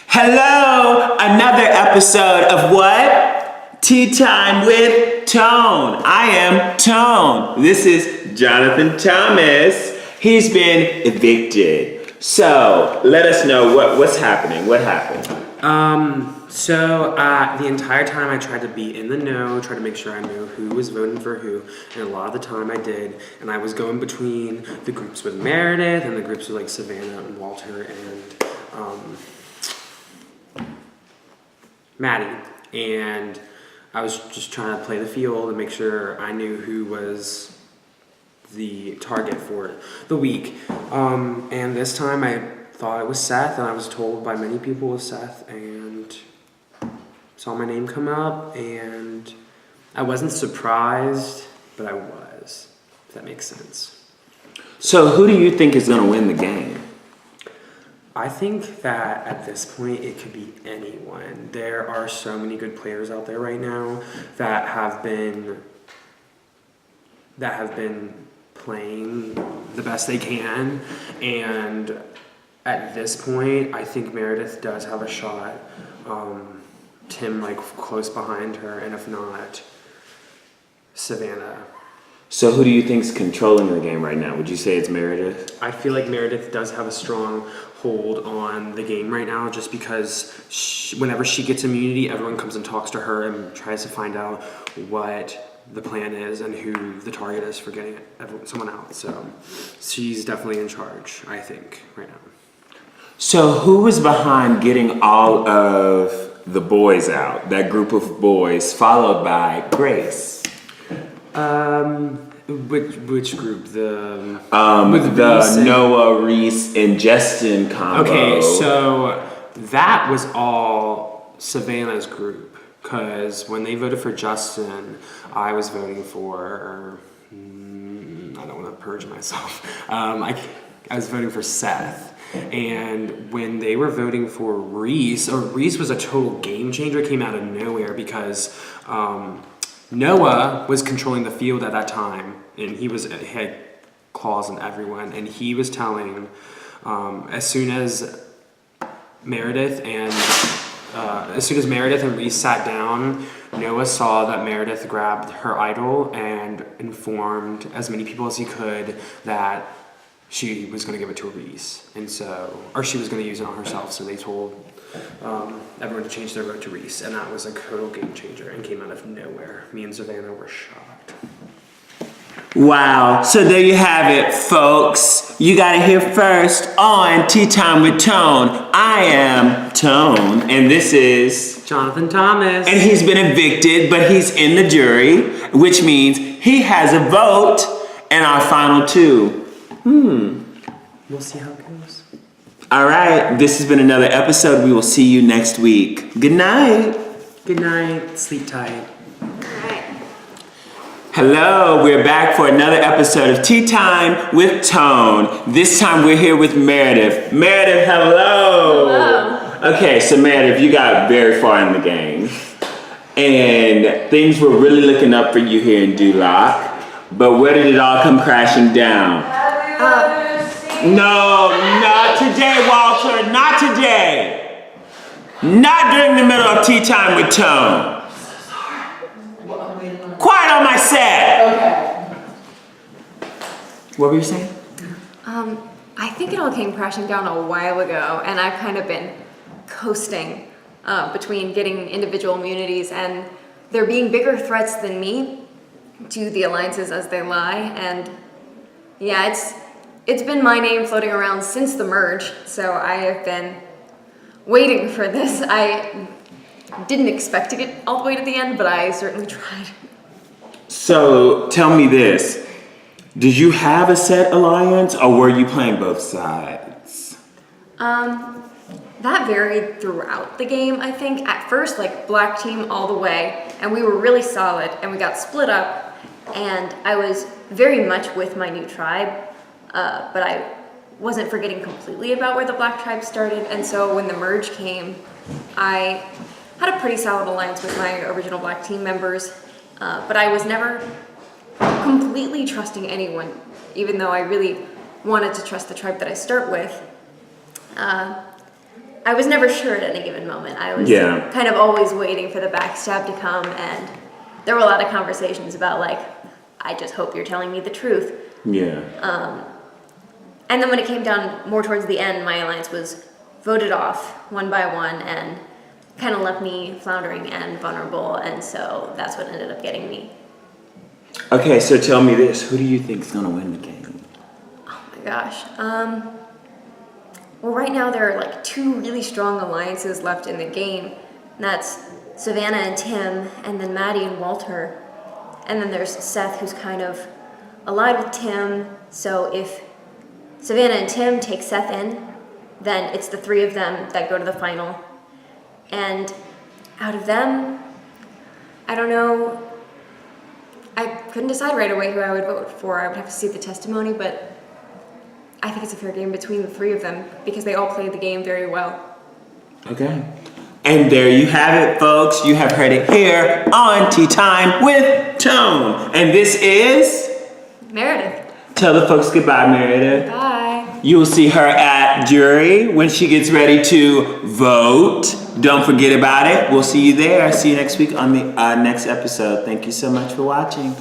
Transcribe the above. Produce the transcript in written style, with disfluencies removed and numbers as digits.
Hello, another episode of what? Tea Time with Tone. I am Tone. This is Jonathan Thomas. He's been evicted. So let us know what's happening. What happened? The entire time I tried to be in the know, tried to make sure I knew who was voting for who, and a lot of the time I did, and I was going between the groups with Meredith and the groups with like Savannah and Walter and Maddie, and I was just trying to play the field and make sure I knew who was the target for the week. And this time I thought it was Seth, and I was told by many people it was Seth, and saw my name come up, and I wasn't surprised, but I was, if that makes sense. So who do you think is going to win the game? I think that at this point it could be anyone. There are so many good players out there right now that have been playing the best they can, and at this point I think Meredith does have a shot. Tim like close behind her, and if not, Savannah. So who do you think's controlling the game right now? Would you say it's Meredith? I feel like Meredith does have a strong hold on the game right now, just because whenever she gets immunity, everyone comes and talks to her and tries to find out what the plan is and who the target is for getting someone out. So she's definitely in charge, I think, right now. So who was behind getting all of the boys out? That group of boys, followed by Grace. Which group? The Noah, Reese, and Justin combo. Okay, so that was all Savannah's group, because when they voted for Justin, I was voting for. I don't want to purge myself. I was voting for Seth. And when they were voting for Reese was a total game changer. It came out of nowhere because Noah was controlling the field at that time, and he had claws in everyone, and he was telling as soon as Meredith and Reese sat down, Noah saw that Meredith grabbed her idol and informed as many people as he could that she was going to give it to Reese, or she was going to use it on herself. So they told everyone to change their vote to Reese, and that was a total game changer and came out of nowhere. Me and Savannah were shocked. Wow. So there you have it, folks. You got to hear first on Tea Time with Tone. I am Tone, and this is Jonathan Thomas. And he's been evicted, but he's in the jury, which means he has a vote in our final two. We'll see how it goes. All right. This has been another episode. We will see you next week. Good night. Good night. Sleep tight. Hello, we're back for another episode of Tea Time with Tone. This time we're here with Meredith. Meredith, hello. Hello. Okay, so Meredith, you got very far in the game. And things were really looking up for you here in Duloc. But where did it all come crashing down? No, not today, Walter. Not today. Not during the middle of Tea Time with Tone. Quiet on my set! Okay. What were you saying? I think it all came crashing down a while ago, and I've kind of been coasting between getting individual immunities and there being bigger threats than me to the alliances as they lie. And yeah, it's been my name floating around since the merge, so I have been waiting for this. I didn't expect to get all the way to the end, but I certainly tried. So, tell me this. Did you have a set alliance, or were you playing both sides? That varied throughout the game, I think. At first, like, black team all the way, and we were really solid, and we got split up, and I was very much with my new tribe, but I wasn't forgetting completely about where the black tribe started, and so when the merge came, I had a pretty solid alliance with my original black team members. But I was never completely trusting anyone, even though I really wanted to trust the tribe that I start with. I was never sure at any given moment. I was Yeah. kind of always waiting for the backstab to come, and there were a lot of conversations about like, I just hope you're telling me the truth. Yeah. And then when it came down more towards the end, my alliance was voted off one by one and kind of left me floundering and vulnerable, and so that's what ended up getting me. Okay, so tell me this. Who do you think's gonna win the game? Oh my gosh. Well, right now there are like two really strong alliances left in the game. And that's Savannah and Tim, and then Maddie and Walter. And then there's Seth, who's kind of allied with Tim. So if Savannah and Tim take Seth in, then it's the three of them that go to the final. And out of them, I don't know. I couldn't decide right away who I would vote for. I would have to see the testimony, but I think it's a fair game between the three of them because they all played the game very well. Okay. And there you have it, folks. You have heard it here on Tea Time with Tone. And this is... Meredith. Tell the folks goodbye, Meredith. Bye. You will see her at jury when she gets ready to vote. Don't forget about it. We'll see you there. See you next week on the next episode. Thank you so much for watching.